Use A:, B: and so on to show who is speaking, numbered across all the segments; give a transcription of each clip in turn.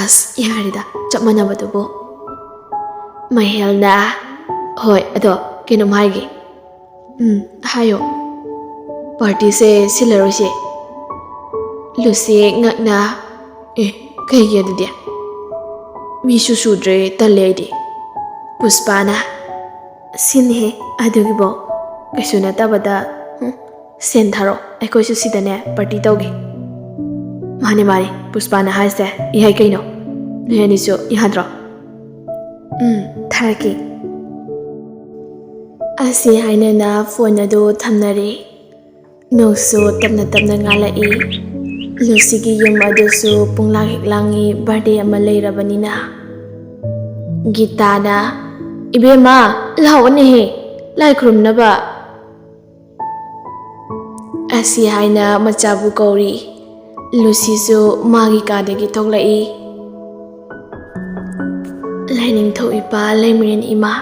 A: ꯑꯁ ꯌꯥꯔꯦꯗ ꯆꯞ ꯃꯥꯟꯅꯕꯗꯨꯕꯨ ꯃꯍꯦꯜꯅ ꯍꯣꯏ ꯑꯗꯣ ꯀꯩꯅꯣꯝ ꯍꯥꯏꯒꯦ ꯍꯥꯏꯌꯣ ꯄꯥꯔꯇꯤꯁꯦ ꯁꯤꯜꯂꯔꯣꯏꯁꯦ ꯂꯨꯁꯤ ꯉꯛꯅ ꯀꯩꯒꯤ ꯑꯗꯨꯗꯤ ꯃꯤꯁꯨ ꯁꯨꯗ꯭ꯔꯦ ꯇꯜꯂꯦ ꯑꯩꯗꯤ ꯄꯨꯁꯄꯥꯅ ꯁꯤꯟꯍꯦ ꯑꯗꯨꯒꯤꯕꯣ ꯀꯩꯁꯨ ꯅꯠꯇꯕꯗ ꯁꯦꯟ ꯊꯥꯔꯛꯑꯣ ꯑꯩꯈꯣꯏꯁꯨ ꯁꯤꯗꯅꯦ ꯄꯥꯔꯇꯤ ꯇꯧꯒꯦ ꯃꯥꯅꯦ ꯄꯨꯁꯄꯥꯅ ꯍꯥꯏꯁꯦ ꯌꯥꯏ ꯀꯩꯅꯣ ꯅꯣꯏ ꯑꯅꯤꯁꯨ ꯌꯥꯗ꯭ꯔꯣ ꯊꯥꯔꯛꯀꯦ ꯑꯁꯤ ꯍꯥꯏꯅꯅ ꯐꯣꯟ ꯑꯗꯨ ꯊꯝꯅꯔꯦ ꯅꯣꯡꯁꯨ ꯇꯞꯅ ꯇꯞꯅ ꯉꯥꯜꯂꯛꯏ ꯂꯨꯁꯤꯒꯤ ꯌꯨꯝ ꯑꯗꯨꯁꯨ ꯄꯨꯡꯂꯥꯡ ꯍꯦꯛ ꯂꯥꯡꯉꯤ ꯕꯥꯔꯗꯦ ꯑꯃ ꯂꯩꯔꯕꯅꯤꯅ ꯒꯤꯇꯥꯅ ꯏꯕꯦꯝꯃ ꯂꯥꯛꯑꯣꯅꯦꯍꯦ ꯂꯥꯏ ꯈꯨꯔꯨꯝꯅꯕ ꯑꯁꯤ ꯍꯥꯏꯅ ꯃꯆꯥꯕꯨ ꯀꯧꯔꯤ ꯂꯨꯁꯤꯁꯨ ꯃꯥꯒꯤ ꯀꯥꯗꯒꯤ ꯊꯣꯛꯂꯛꯏ ꯂꯥꯏꯅꯤꯡꯊꯧ ꯏꯄꯥ ꯂꯩꯃꯔꯦꯟ ꯏꯃꯥ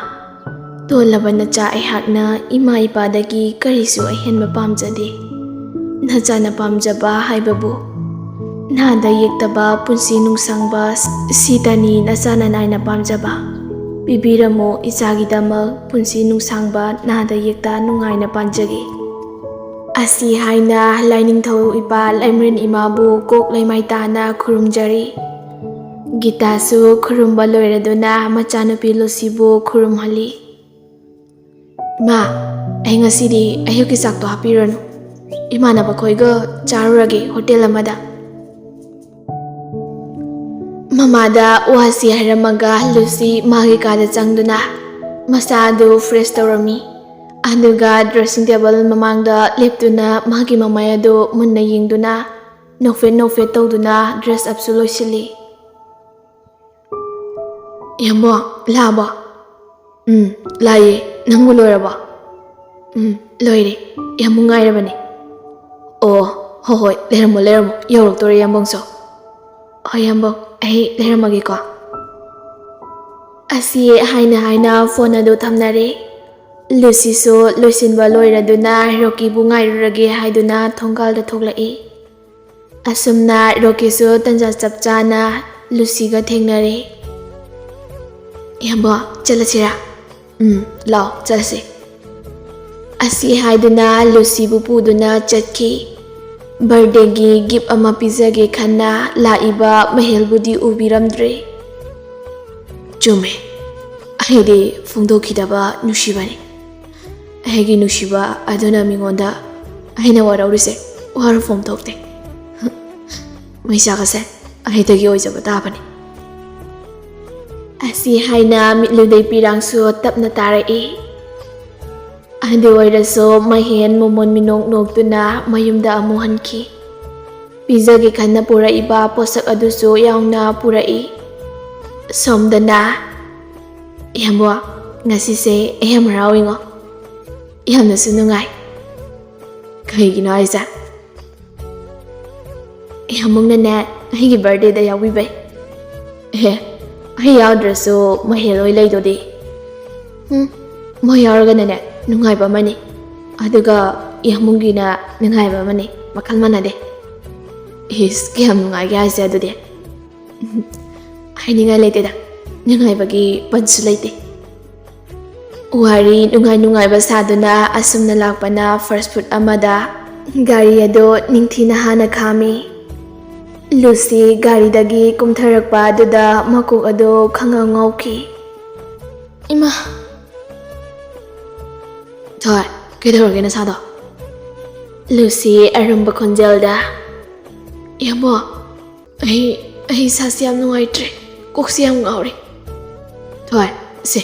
A: ꯇꯣꯜꯂꯕ ꯅꯆꯥ ꯑꯩꯍꯥꯛꯅ ꯏꯃꯥ ꯏꯄꯥꯗꯒꯤ ꯀꯔꯤꯁꯨ ꯑꯍꯦꯟꯕ ꯄꯥꯝꯖꯗꯦ ꯅꯆꯥꯅ ꯄꯥꯝꯖꯕ ꯍꯥꯏꯕꯕꯨ ꯅꯥꯗ ꯌꯦꯛꯇꯕ ꯄꯨꯟꯁꯤ ꯅꯨꯡꯁꯥꯡꯕ ꯁꯤꯇꯅꯤ ꯅꯆꯥꯅ ꯅꯥꯏꯅ ꯄꯥꯝꯖꯕ ꯄꯤꯕꯤꯔꯝꯃꯨ ꯏꯆꯥꯒꯤꯗꯃꯛ ꯄꯨꯟꯁꯤ ꯅꯨꯡꯁꯥꯡꯕ ꯅꯥꯗ ꯌꯦꯛꯇ ꯅꯨꯡꯉꯥꯏꯅ ꯄꯥꯟꯖꯒꯦ ꯑꯁꯤ ꯍꯥꯏꯅ ꯂꯥꯏꯅꯤꯡꯊꯧ ꯏꯄꯥ ꯂꯩꯃꯔꯦꯟ ꯏꯃꯥꯕꯨ ꯀꯣꯛ ꯂꯩꯃꯥꯏ ꯇꯥꯅ ꯈꯨꯔꯨꯝꯖꯔꯤ ꯒꯤꯇꯥꯁꯨ ꯈꯨꯔꯨꯝꯕ ꯂꯣꯏꯔꯗꯨꯅ ꯃꯆꯥꯅꯨꯄꯤ ꯂꯨꯁꯤꯕꯨ ꯈꯨꯔꯨꯝꯍꯜꯂꯤ ꯏꯃꯥ ꯑꯩ ꯉꯁꯤꯗꯤ ꯑꯌꯨꯛꯀꯤ ꯆꯥꯛꯇꯣ ꯍꯥꯞꯄꯤꯔꯅꯨ ꯏꯃꯥꯟꯅꯕ ꯈꯣꯏꯒ ꯆꯥꯔꯨꯔꯒꯦ ꯍꯣꯇꯦꯜ ꯑꯃꯗ ꯃꯃꯥꯗ ꯋꯥꯁꯤ ꯍꯥꯏꯔꯝꯃꯒ ꯂꯨꯁꯤ ꯃꯥꯒꯤ ꯀꯥꯗ ꯆꯪꯗꯨꯅ ꯃꯁꯥ ꯑꯗꯨ ꯐ꯭ꯔꯦꯁ ꯇꯧꯔꯝꯃꯤ ꯑꯗꯨꯒ ꯗ꯭ꯔꯦꯁꯤꯡ ꯇꯦꯕꯜ ꯃꯃꯥꯡꯗ ꯂꯦꯞꯇꯨꯅ ꯃꯥꯒꯤ ꯃꯃꯥꯏ ꯑꯗꯨ ꯃꯨꯟꯅ ꯌꯦꯡꯗꯨꯅ ꯅꯣꯛꯐꯦꯠ ꯇꯧꯗꯨꯅ ꯗ꯭ꯔꯦꯁ ꯑꯞꯁꯨ ꯂꯣꯏꯁꯤꯜꯂꯤ ꯌꯥꯝꯕꯣ ꯂꯥꯛꯑꯕꯣ ꯂꯥꯛꯑꯦ ꯅꯪꯕꯨ ꯂꯣꯏꯔꯕꯣ ꯂꯣꯏꯔꯦ ꯌꯥꯝꯕꯨ ꯉꯥꯏꯔꯕꯅꯦ ꯑꯣ ꯍꯣꯏ ꯂꯩꯔꯝꯃꯣ ꯌꯧꯔꯛꯇꯣꯔꯦ ꯌꯥꯝꯕꯨꯡꯁꯨ ꯍꯣꯏ ꯌꯥꯝꯕꯨꯡ ꯑꯩ ꯂꯩꯔꯝꯃꯒꯦꯀꯣ ꯑꯁꯤ ꯍꯥꯏꯅ ꯐꯣꯟ ꯑꯗꯨ ꯊꯝꯅꯔꯦ ꯂꯨꯁꯤꯁꯨ ꯂꯣꯏꯁꯤꯟꯕ ꯂꯣꯏꯔꯗꯨꯅ ꯔꯣꯀꯤꯕꯨ ꯉꯥꯏꯔꯨꯔꯒꯦ ꯍꯥꯏꯗꯨꯅ ꯊꯣꯡꯒꯥꯜꯗ ꯊꯣꯛꯂꯛꯏ ꯑꯁꯨꯝꯅ ꯔꯣꯀꯤꯁꯨ ꯇꯟꯖꯥ ꯆꯞ ꯆꯥꯅ ꯂꯨꯁꯤꯒ ꯊꯦꯡꯅꯔꯦ ꯌꯥꯝꯕꯣ ꯆꯠꯂꯁꯤꯔꯥ ꯂꯥꯛꯑꯣ ꯆꯠꯂꯁꯤ ꯑꯁꯤ ꯍꯥꯏꯗꯨꯅ ꯂꯨꯁꯤꯕꯨ ꯄꯨꯗꯨꯅ ꯆꯠꯈꯤ ꯕꯔꯊꯗꯦꯒꯤ ꯒꯤꯐ ꯑꯃ ꯄꯤꯖꯒꯦ ꯈꯟꯅ ꯂꯥꯛꯏꯕ ꯃꯍꯦꯜꯕꯨꯗꯤ ꯎꯕꯤꯔꯝꯗ꯭ꯔꯦ ꯆꯨꯝꯃꯦ ꯑꯩꯗꯤ ꯐꯣꯡꯗꯣꯛꯈꯤꯗꯕ ꯅꯨꯡꯁꯤꯕꯅꯤ ꯑꯩꯒꯤ ꯅꯨꯡꯁꯤꯕ ꯑꯗꯨꯅ ꯃꯤꯉꯣꯟꯗ ꯑꯩꯅ ꯋꯥꯔꯧꯔꯤꯁꯦ ꯋꯥꯔꯧꯐꯝ ꯊꯣꯛꯇꯦ ꯃꯩꯁꯥꯒꯁꯦ ꯑꯩꯗꯒꯤ ꯑꯣꯏꯖꯕ ꯇꯥꯕꯅꯤ ꯑꯁꯤ ꯍꯥꯏꯅ ꯃꯤꯠꯂꯨꯗꯩ ꯄꯤꯔꯥꯡꯁꯨ ꯇꯞꯅ ꯇꯥꯔꯛꯏ ꯑꯗꯨ ꯑꯣꯏꯔꯁꯨ ꯃꯍꯦꯟ ꯃꯣꯃꯣꯟ ꯃꯤꯅꯣꯛ ꯅꯣꯛꯇꯨꯅ ꯃꯌꯨꯝꯗ ꯑꯃꯨꯛ ꯍꯟꯈꯤ ꯄꯤꯖꯒꯦ ꯈꯟꯅ ꯄꯨꯔꯛꯏꯕ ꯄꯣꯠꯁꯛ ꯑꯗꯨꯁꯨ ꯌꯥꯎꯅ ꯄꯨꯔꯛꯏ ꯁꯣꯝꯗꯅ ꯏꯌꯥꯝꯕ ꯉꯁꯤꯁꯦ ꯑꯩ ꯌꯥꯝ ꯍꯔꯥꯎꯏꯉꯣ ꯌꯥꯝꯅꯁꯨ ꯅꯨꯡꯉꯥꯏ ꯀꯩꯒꯤꯅꯣ ꯍꯥꯏꯁꯦ ꯏꯌꯥꯝꯕꯅꯅꯦ ꯑꯩꯒꯤ ꯕꯥꯔꯗꯦꯗ ꯌꯥꯎꯕꯤꯕꯩ ꯑꯩ ꯌꯥꯎꯗ꯭ꯔꯁꯨ ꯃꯍꯦꯜ ꯍꯣꯏ ꯂꯩꯗꯨꯗꯤ ꯃꯣꯏ ꯌꯥꯎꯔꯒꯅꯅꯦ ꯅꯨꯡꯉꯥꯏꯕ ꯑꯃꯅꯤ ꯑꯗꯨꯒ ꯏꯌꯥꯝꯕꯒꯤꯅ ꯅꯨꯡꯉꯥꯏꯕ ꯑꯃꯅꯤ ꯃꯈꯜ ꯃꯥꯟꯅꯗꯦ ꯀꯌꯥꯝ ꯅꯨꯡꯉꯥꯏꯒꯦ ꯍꯥꯏꯁꯦ ꯑꯗꯨꯗꯤ ꯍꯥꯏꯅꯤꯡꯉꯥꯏ ꯂꯩꯇꯦꯗ ꯅꯨꯡꯉꯥꯏꯕꯒꯤ ꯄꯟꯁꯨ ꯂꯩꯇꯦ ꯋꯥꯔꯤ ꯅꯨꯡꯉꯥꯏꯕ ꯁꯥꯗꯨꯅ ꯑꯁꯨꯝꯅ ꯂꯥꯛꯄꯅ ꯐꯥꯔꯁ ꯐꯨꯗ ꯑꯃꯗ ꯒꯥꯔꯤ ꯑꯗꯨ ꯅꯤꯡꯊꯤꯅ ꯍꯥꯟꯅ ꯈꯥꯝꯃꯤ ꯂꯨꯁꯤ ꯒꯥꯔꯤꯗꯒꯤ ꯀꯨꯝꯊꯔꯛꯄ ꯑꯗꯨꯗ ꯃꯀꯣꯛ ꯑꯗꯨ ꯈꯪꯉꯧ ꯉꯥꯎꯈꯤ ꯏꯃꯥ ꯊꯣꯏ ꯀꯩꯗꯧꯔꯒꯦ ꯅꯁꯥꯗꯣ ꯂꯨꯁꯤ ꯑꯔꯨꯝꯕ ꯈꯣꯟꯖꯦꯜꯗ ꯏꯌꯥꯝꯕ ꯑꯩ ꯏꯁꯥꯁꯦ ꯌꯥꯝ ꯅꯨꯡꯉꯥꯏꯇ꯭ꯔꯦ ꯀꯣꯛꯁꯦ ꯌꯥꯝ ꯉꯥꯎꯔꯦ ꯊꯣꯏ ꯁꯦ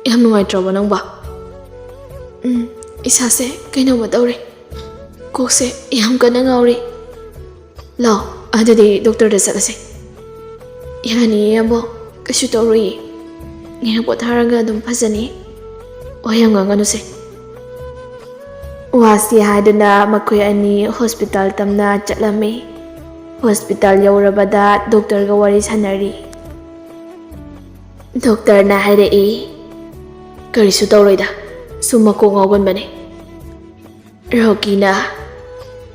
A: ꯌꯥꯝ ꯅꯨꯡꯉꯥꯏꯇ꯭ꯔꯕꯣ ꯅꯪꯕ ꯏꯁꯥꯁꯦ ꯀꯩꯅꯣꯝꯃ ꯇꯧꯔꯦ ꯀꯣꯛꯁꯦ ꯌꯥꯝ ꯀꯟꯅ ꯉꯥꯎꯔꯤ ꯂꯥꯛꯑꯣ ꯑꯗꯨꯗꯤ ꯗꯣꯛꯇꯔꯗ ꯆꯠꯂꯁꯦ ꯌꯥꯅꯤꯌꯦ ꯏꯌꯥꯝꯕ ꯀꯩꯁꯨ ꯇꯧꯔꯣꯏꯌꯦ ꯉꯥꯏꯍꯥꯛ ꯄꯣꯊꯥꯔꯒ ꯑꯗꯨꯝ ꯐꯖꯅꯤ ꯋꯥ ꯌꯥꯝ ꯉꯥꯡꯒꯅꯨꯁꯦ ꯋꯥꯁꯤ ꯍꯥꯏꯗꯨꯅ ꯃꯈꯣꯏ ꯑꯅꯤ ꯍꯣꯁꯄꯤꯇꯥꯜ ꯇꯝꯅ ꯆꯠꯂꯝꯃꯤ ꯍꯣꯁꯄꯤꯇꯥꯜ ꯌꯧꯔꯕꯗ ꯗꯣꯛꯇꯔꯒ ꯋꯥꯔꯤ ꯁꯥꯟꯅꯔꯤ ꯗꯣꯛꯇꯔꯅ ꯍꯥꯏꯔꯛꯏ ꯀꯔꯤꯁꯨ ꯇꯧꯔꯣꯏꯗ ꯁꯨꯝ ꯃꯀꯣꯛ ꯉꯥꯎꯒꯟꯕꯅꯦ ꯔꯣꯀꯤꯅ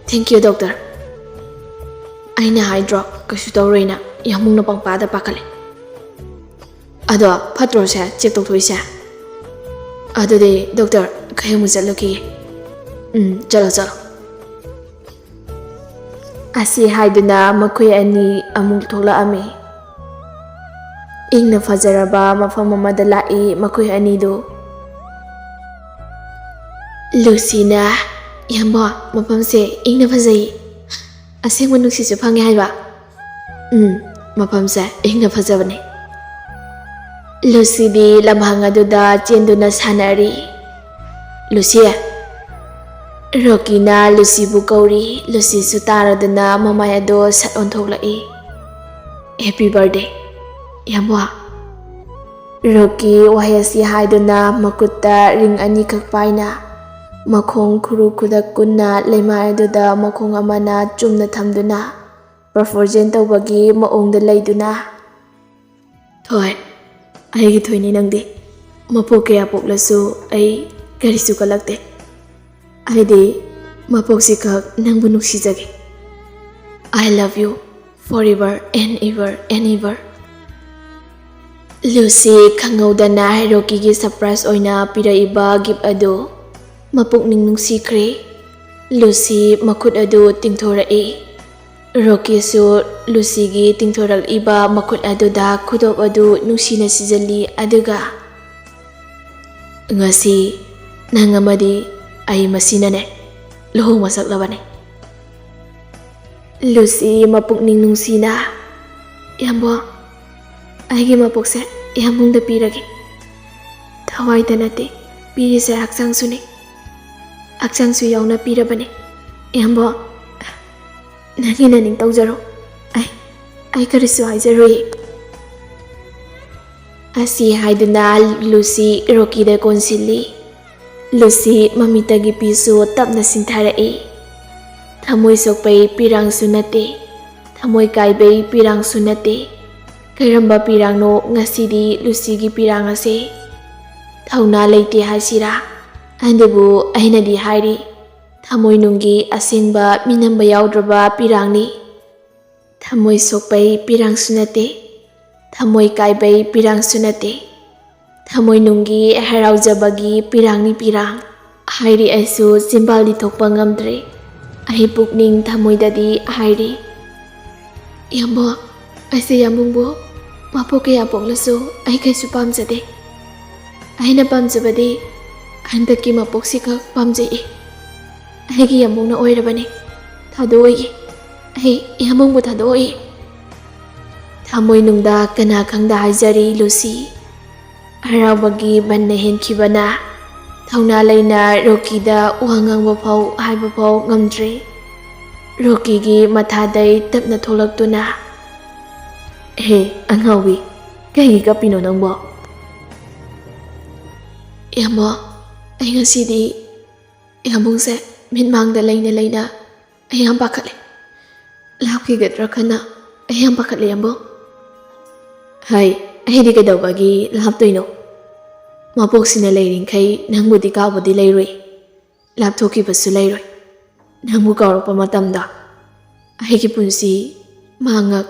A: ꯊꯦꯡꯛ ꯌꯨ ꯗꯣꯛꯇꯔ ꯑꯩꯅ ꯍꯥꯏꯗ꯭ꯔꯣ ꯀꯩꯁꯨ ꯇꯧꯔꯣꯏꯅ ꯌꯥꯝꯃꯨꯡꯅ ꯄꯪꯄꯥꯗ ꯄꯥꯈꯠꯂꯦ ꯑꯗꯣ ꯐꯠꯇ꯭ꯔꯣꯁꯦ ꯆꯦꯛ ꯇꯧꯊꯣꯛꯏꯁꯦ ꯑꯗꯨꯗꯤ ꯗꯣꯛꯇꯔ ꯈꯩ ꯑꯃꯨꯛ ꯆꯠꯂꯨꯈꯤꯒꯦ ꯆꯠꯂꯣ ꯆꯠꯂꯣ ꯑꯁꯤ ꯍꯥꯏꯗꯨꯅ ꯃꯈꯣꯏ ꯑꯅꯤ ꯑꯃꯨꯛ ꯊꯣꯛꯂꯛꯑꯝꯃꯤ ꯏꯪꯅ ꯐꯖꯔꯕ ꯃꯐꯝ ꯑꯃꯗ ꯂꯥꯛꯏ ꯃꯈꯣꯏ ꯑꯅꯤꯗꯨ ꯂꯨꯁꯤꯅ ꯌꯥꯝꯕꯣ ꯃꯐꯝꯁꯦ ꯏꯪꯅ ꯐꯖꯩ ꯑꯁꯦꯡꯕ ꯅꯨꯡꯁꯤꯠꯁꯨ ꯐꯪꯉꯦ ꯍꯥꯏꯕ ꯃꯐꯝꯁꯦ ꯏꯪꯅ ꯐꯖꯕꯅꯦ ꯂꯨꯁꯤꯗꯤ ꯂꯝꯍꯥꯡ ꯑꯗꯨꯗ ꯆꯦꯟꯗꯨꯅ ꯁꯥꯟꯅꯔꯤ ꯂꯨꯁꯤ ꯔꯣꯀꯤꯅ ꯂꯨꯁꯤꯕꯨ ꯀꯧꯔꯤ ꯂꯨꯁꯤꯁꯨ ꯇꯥꯔꯗꯨꯅ ꯃꯃꯥꯏ ꯑꯗꯣ ꯁꯠ ꯑꯣꯟꯊꯣꯛꯂꯛꯏ ꯍꯦꯄꯤ ꯕꯔꯊꯗꯦ ꯌꯥꯝꯕꯣ ꯔꯣꯀꯤ ꯋꯥꯍꯩ ꯑꯁꯤ ꯍꯥꯏꯗꯨꯅ ꯃꯈꯨꯠꯇ ꯔꯤꯡ ꯑꯅꯤꯈꯛ ꯄꯥꯏꯅ ꯃꯈꯣꯡ ꯈꯨꯔꯨ ꯈꯨꯗꯛ ꯀꯨꯟꯅ ꯂꯩꯃꯥꯏ ꯑꯗꯨꯗ ꯃꯈꯣꯡ ꯑꯃꯅ ꯆꯨꯝꯅ ꯊꯝꯗꯨꯅ ꯄꯔꯐꯣꯔꯖꯦꯟ ꯇꯧꯕꯒꯤ ꯃꯑꯣꯡꯗ ꯂꯩꯗꯨꯅ ꯊꯣꯏ ꯑꯩꯒꯤ ꯊꯣꯏꯅꯤ ꯅꯪꯗꯤ ꯃꯄꯣꯛ ꯀꯌꯥ ꯄꯣꯛꯂꯁꯨ ꯑꯩ ꯀꯔꯤꯁꯨ ꯀꯜꯂꯛꯇꯦ ꯑꯩꯗꯤ ꯃꯄꯣꯛꯁꯤꯈꯛ ꯅꯪꯕꯨ ꯅꯨꯡꯁꯤꯖꯒꯦ I love you forever and ever and ever Lucy ꯈꯪꯍꯧꯗꯅ ꯔꯣꯀꯤꯒꯤ ꯁꯔꯄ꯭ꯔꯥꯏꯖ ꯑꯣꯏꯅ ꯄꯤꯔꯛꯏꯕ ꯒꯤꯐ ꯑꯗꯨ ꯃꯄꯨꯛꯅꯤꯡ ꯅꯨꯡꯁꯤꯈ꯭ꯔꯦ ꯂꯨꯁꯤ ꯃꯈꯨꯠ ꯑꯗꯨ ꯇꯤꯡꯊꯣꯔꯛꯏ ꯔꯣꯀꯤꯁꯨ ꯂꯨꯁꯤꯒꯤ ꯇꯤꯡꯊꯣꯔꯛꯏꯕ ꯃꯈꯨꯠ ꯑꯗꯨꯗ ꯈꯨꯗꯣꯞ ꯑꯗꯨ ꯅꯨꯡꯁꯤꯅ ꯁꯤꯖꯤꯜꯂꯤ ꯑꯗꯨꯒ ꯉꯁꯤ ꯅꯪ ꯑꯃꯗꯤ ꯑꯩ ꯃꯁꯤꯅꯅꯦ ꯂꯨꯍꯣꯡꯕ ꯁꯛꯂꯕꯅꯦ ꯂꯨꯁꯤ ꯃꯄꯨꯛꯅꯤꯡ ꯅꯨꯡꯁꯤꯅ ꯌꯥꯝꯕꯣ ꯑꯩꯒꯤ ꯃꯄꯣꯛꯁꯦ ꯌꯥꯝꯕꯨꯡꯗ ꯄꯤꯔꯒꯦ ꯊꯋꯥꯏꯗ ꯅꯠꯇꯦ ꯄꯤꯔꯤꯁꯦ ꯍꯛꯆꯥꯡꯁꯨꯅꯤ ꯍꯛꯆꯥꯡꯁꯨ ꯌꯥꯎꯅ ꯄꯤꯔꯕꯅꯦ ꯌꯥꯝꯕꯣ ꯅꯪꯒꯤ ꯅꯅꯤꯡ ꯇꯧꯖꯔꯣ ꯑꯩ ꯀꯔꯤꯁꯨ ꯍꯥꯏꯖꯔꯣꯏ ꯑꯁꯤ ꯍꯥꯏꯗꯨꯅ ꯂꯨꯁꯤ ꯔꯣꯀꯤꯗ ꯀꯣꯟꯁꯤꯜꯂꯤ ꯂꯨꯁꯤ ꯃꯃꯤꯠꯇꯒꯤ ꯄꯤꯁꯨ ꯇꯞꯅ ꯁꯤꯡꯊꯔꯛꯏ ꯊꯃꯣꯏ ꯁꯣꯛꯄꯩ ꯄꯤꯔꯥꯡꯁꯨ ꯅꯠꯇꯦ ꯊꯃꯣꯏ ꯀꯥꯏꯕꯩ ꯄꯤꯔꯥꯡꯁꯨ ꯅꯠꯇꯦ ꯀꯔꯝꯕ ꯄꯤꯔꯥꯡꯅꯣ ꯉꯁꯤꯗꯤ ꯂꯨꯁꯤꯒꯤ ꯄꯤꯔꯥꯡ ꯑꯁꯤ ꯊꯧꯅꯥ ꯂꯩꯇꯦ ꯍꯥꯏꯁꯤꯔꯥ ꯑꯗꯨꯕꯨ ꯑꯩꯅꯗꯤ ꯍꯥꯏꯔꯤ ꯊꯃꯣꯏꯅꯨꯡꯒꯤ ꯑꯁꯦꯡꯕ ꯃꯤꯅꯝꯕ ꯌꯥꯎꯗ꯭ꯔꯕ ꯄꯤꯔꯥꯡꯅꯤ ꯊꯃꯣꯏ ꯁꯣꯛꯄꯩ ꯄꯤꯔꯥꯡꯁꯨ ꯅꯠꯇꯦ ꯊꯃꯣꯏ ꯀꯥꯏꯕꯩ ꯄꯤꯔꯥꯡꯁꯨ ꯅꯠꯇꯦ ꯊꯃꯣꯏꯅꯨꯡꯒꯤ ꯍꯔꯥꯎꯖꯕꯒꯤ ꯄꯤꯔꯥꯡꯅꯤ ꯄꯤꯔꯥꯡ ꯍꯥꯏꯔꯤ ꯑꯩꯁꯨ ꯆꯤꯝꯕꯥꯜꯗꯤ ꯊꯣꯛꯄ ꯉꯝꯗ꯭ꯔꯦ ꯑꯩ ꯄꯨꯛꯅꯤꯡ ꯊꯃꯣꯏꯗꯗꯤ ꯍꯥꯏꯔꯤ ꯌꯥꯝꯕꯣ ꯑꯩꯁꯦ ꯌꯥꯝꯕꯨꯡꯕꯨ ꯃꯄꯣꯛ ꯀꯌꯥ ꯄꯣꯛꯂꯁꯨ ꯑꯩ ꯀꯩꯁꯨ ꯄꯥꯝꯖꯗꯦ ꯑꯩꯅ ꯄꯥꯝꯖꯕꯗꯤ ꯍꯟꯗꯛꯀꯤ ꯃꯄꯣꯛꯁꯤꯈꯛ ꯄꯥꯝꯖꯩ ꯑꯩꯒꯤ ꯌꯥꯝꯕꯨꯡꯅ ꯑꯣꯏꯔꯕꯅꯤ ꯊꯥꯗꯣꯛꯏ ꯑꯩ ꯌꯥꯝꯕꯨꯡꯕꯨ ꯊꯥꯗꯣꯛꯏ ꯊꯃꯣꯏꯅꯨꯡꯗ ꯀꯅꯥ ꯈꯪꯗ ꯍꯥꯏꯖꯔꯤ ꯂꯨꯁꯤ ꯍꯔꯥꯎꯕꯒꯤ ꯕꯟꯅ ꯍꯦꯟꯈꯤꯕꯅ ꯊꯧꯅꯥ ꯂꯩꯅ ꯔꯣꯀꯤꯗ ꯋꯥ ꯉꯥꯡꯕ ꯐꯥꯎ ꯍꯥꯏꯕ ꯐꯥꯎ ꯉꯝꯗ꯭ꯔꯦ ꯔꯣꯀꯤꯒꯤ ꯃꯊꯥꯗꯩ ꯇꯞꯅ ꯊꯣꯛꯂꯛꯇꯨꯅ ꯍꯦ ꯑꯉꯥꯎꯕꯤ ꯀꯩꯒꯤ ꯀꯞꯄꯤꯅꯣ ꯅꯪꯕꯣ ꯌꯥꯝꯕꯣ ꯑꯩ ꯉꯁꯤꯗꯤ ꯌꯥꯝꯕꯨꯡꯁꯦ ꯃꯤꯠꯃꯥꯡꯗ ꯂꯩꯅ ꯂꯩꯅ ꯑꯩ ꯌꯥꯝ ꯄꯥꯈꯠꯂꯦ ꯂꯥꯞꯈꯤꯒꯗ꯭ꯔꯥ ꯈꯟꯅ ꯑꯩ ꯌꯥꯝ ꯄꯥꯈꯠꯂꯦ ꯌꯥꯝꯕꯣ ꯍꯩ ꯑꯩꯗꯤ ꯀꯩꯗꯧꯕꯒꯤ ꯂꯥꯞꯇꯣꯏꯅꯣ ꯃꯄꯣꯛꯁꯤꯅ ꯂꯩꯔꯤꯡꯈꯩ ꯅꯪꯕꯨꯗꯤ ꯀꯥꯎꯕꯗꯤ ꯂꯩꯔꯣꯏ ꯂꯥꯞꯊꯣꯛꯈꯤꯕꯁꯨ ꯂꯩꯔꯣꯏ ꯅꯪꯕꯨ ꯀꯥꯎꯔꯛꯄ ꯃꯇꯝꯗ ꯑꯩꯒꯤ ꯄꯨꯟꯁꯤ ꯃꯥꯡꯉꯛ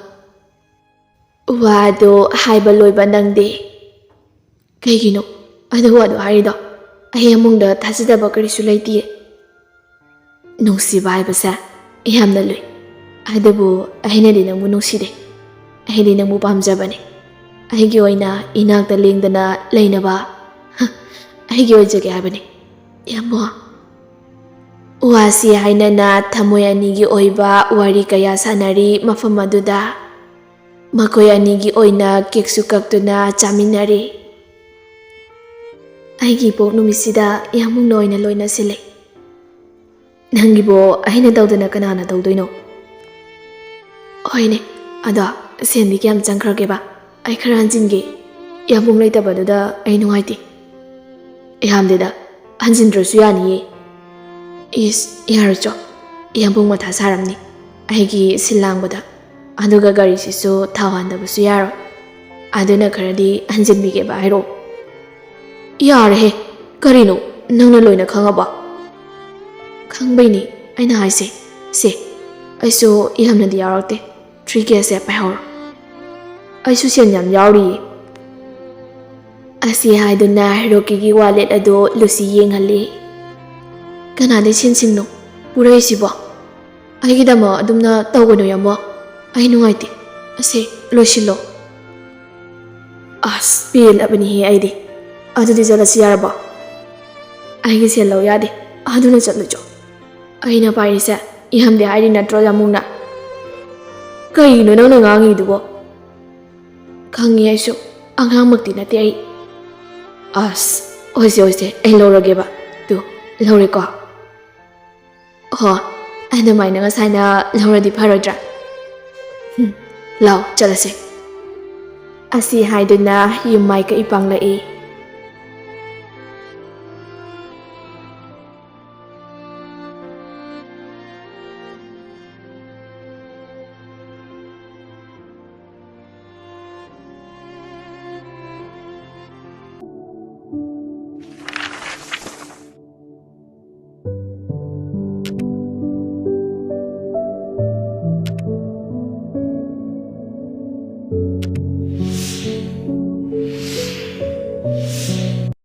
A: ꯋꯥꯗꯣ ꯍꯥꯏꯕ ꯂꯣꯏꯕ ꯅꯪꯗꯦ ꯀꯩꯒꯤꯅꯣ ꯑꯗꯨ ꯋꯥꯗꯣ ꯍꯥꯏꯔꯤꯗꯣ ꯑꯩ ꯑꯃꯨꯡꯗ ꯊꯥꯖꯗꯕ ꯀꯔꯤꯁꯨ ꯂꯩꯇꯤꯌꯦ ꯅꯨꯡꯁꯤꯕ ꯍꯥꯏꯕꯁꯦ ꯌꯥꯝꯅ ꯂꯨꯏ ꯑꯗꯨꯕꯨ ꯑꯩꯅꯗꯤ ꯅꯪꯕꯨ ꯅꯨꯡꯁꯤꯗꯦ ꯑꯩꯗꯤ ꯅꯪꯕꯨ ꯄꯥꯝꯖꯕꯅꯦ ꯑꯩꯒꯤ ꯑꯣꯏꯅ ꯏꯅꯥꯛꯇ ꯂꯦꯡꯗꯅ ꯂꯩꯅꯕ ꯑꯩꯒꯤ ꯑꯣꯏꯖꯒꯦ ꯍꯥꯏꯕꯅꯤ ꯌꯥꯝꯕꯣ ꯋꯥꯁꯤ ꯍꯥꯏꯅꯅ ꯊꯃꯣꯏ ꯑꯅꯤꯒꯤ ꯑꯣꯏꯕ ꯋꯥꯔꯤ ꯀꯌꯥ ꯁꯥꯟꯅꯔꯤ ꯃꯐꯝ ꯑꯗꯨꯗ ꯃꯈꯣꯏ ꯑꯅꯤꯒꯤ ꯑꯣꯏꯅ ꯀꯦꯛꯁꯨ ꯀꯛꯇꯨꯅ ꯆꯥꯃꯤꯟꯅꯔꯤ ꯑꯩꯒꯤ ꯏꯄꯣꯛ ꯅꯨꯃꯤꯠꯁꯤꯗ ꯌꯥꯝꯕꯨꯡꯅ ꯑꯣꯏꯅ ꯂꯣꯏꯅ ꯁꯤꯜꯂꯦ ꯅꯪꯒꯤꯕꯣ ꯑꯩꯅ ꯇꯧꯗꯅ ꯀꯅꯥꯅ ꯇꯧꯗꯣꯏꯅꯣ ꯍꯣꯏꯅꯦ ꯑꯗꯣ ꯁꯦꯟꯗꯤ ꯀꯌꯥꯝ ꯆꯪꯈ꯭ꯔꯒꯦꯕ ꯑꯩ ꯈꯔ ꯍꯟꯖꯤꯟꯒꯦ ꯌꯥꯝꯕꯨꯡ ꯂꯩꯇꯕꯗꯨꯗ ꯑꯩ ꯅꯨꯡꯉꯥꯏꯇꯦ ꯌꯥꯝꯗꯦꯗ ꯍꯟꯖꯤꯟꯗ꯭ꯔꯁꯨ ꯌꯥꯅꯤꯌꯦ ꯏꯁ ꯌꯥꯔꯣꯏꯆꯣ ꯌꯥꯝꯕꯨꯡ ꯃꯊꯥ ꯁꯥꯔꯝꯅꯤ ꯑꯩꯒꯤ ꯁꯤꯜ ꯂꯥꯡꯕꯗ ꯑꯗꯨꯒ ꯒꯥꯔꯤꯁꯤꯁꯨ ꯊꯥꯎ ꯍꯥꯟꯗꯕꯁꯨ ꯌꯥꯔꯣꯏ ꯑꯗꯨꯅ ꯈꯔꯗꯤ ꯍꯟꯖꯤꯟꯕꯤꯒꯦꯕ ꯍꯥꯏꯔꯛꯑꯣ ꯌꯥꯔꯦꯍꯦ ꯀꯔꯤꯅꯣ ꯅꯪꯅ ꯂꯣꯏꯅ ꯈꯪꯉꯕ ꯈꯪꯕꯩꯅꯤ ꯑꯩꯅ ꯍꯥꯏꯁꯦ ꯁꯦ ꯑꯩꯁꯨ ꯌꯥꯝꯅꯗꯤ ꯌꯥꯎꯔꯛꯇꯦ 3Kꯁꯦ ꯄꯥꯏꯍꯧꯔꯣ
B: ꯑꯩꯁꯨ ꯁꯦꯟ ꯌꯥꯝ ꯌꯥꯎꯔꯤꯌꯦ.
A: ꯑꯁꯤ ꯍꯥꯏꯗꯨꯅ ꯔꯣꯀꯤꯒꯤ ꯋꯥꯂꯦꯠ ꯑꯗꯨ ꯂꯨꯁꯤ ꯌꯦꯡꯍꯜꯂꯤ. ꯀꯅꯥꯗꯩ ꯁꯦꯟꯁꯤꯡꯅꯣ ꯄꯨꯔꯛꯏꯁꯤꯕꯣ? ꯑꯩꯒꯤꯗꯃꯛ ꯑꯗꯨꯝꯅ ꯇꯧꯒꯅꯨ ꯌꯥꯝꯕꯣ. ꯑꯩ ꯅꯨꯡꯉꯥꯏꯇꯦ. ꯑꯁꯤ ꯂꯣꯏꯁꯤꯜꯂꯣ.
B: ꯑꯁ ꯄꯦꯜꯂꯕꯅꯤꯍꯦ ꯑꯩꯗꯤ. ꯑꯗꯨꯗꯤ ꯆꯠꯂꯁꯤ ꯌꯥꯔꯕꯣ?
A: ꯑꯩꯒꯤ ꯁꯦꯜ ꯂꯧ ꯌꯥꯗꯦ.
B: ꯑꯗꯨꯅ ꯆꯠꯂꯨꯆꯣ.
A: ꯑꯩꯅ ꯄꯥꯏꯔꯤꯁꯦ ꯌꯥꯝꯗꯦ ꯍꯥꯏꯔꯤ ꯅꯠꯇ꯭ꯔꯣ ꯌꯥꯝꯃꯨꯡꯅ?
B: ꯀꯩꯒꯤꯅꯣ ꯅꯪꯅ ꯉꯥꯡꯉꯤꯗꯨꯕꯣ?
A: ꯈꯪꯉꯤ ꯑꯩꯁꯨ. ꯑꯉꯥꯡꯃꯛꯇꯤ ꯅꯠꯇꯦ ꯑꯩ.
B: ꯑꯁ ꯍꯣꯏꯁꯦ ꯑꯩ ꯂꯧꯔꯒꯦꯕ. ꯇꯨ ꯂꯧꯔꯦꯀꯣ.
A: ꯍꯣ ꯑꯗꯨꯃꯥꯏꯅ ꯉꯁꯥꯏꯅ ꯂꯧꯔꯗꯤ ꯐꯔꯣꯏꯗ꯭ꯔꯥ?
B: ꯂꯥꯎ ꯆꯠꯂꯁꯤ.
A: ꯑꯁꯤ ꯍꯥꯏꯗꯨꯅ ꯌꯨꯝ ꯃꯥꯏꯀꯩ ꯄꯥꯡꯂꯛꯏ.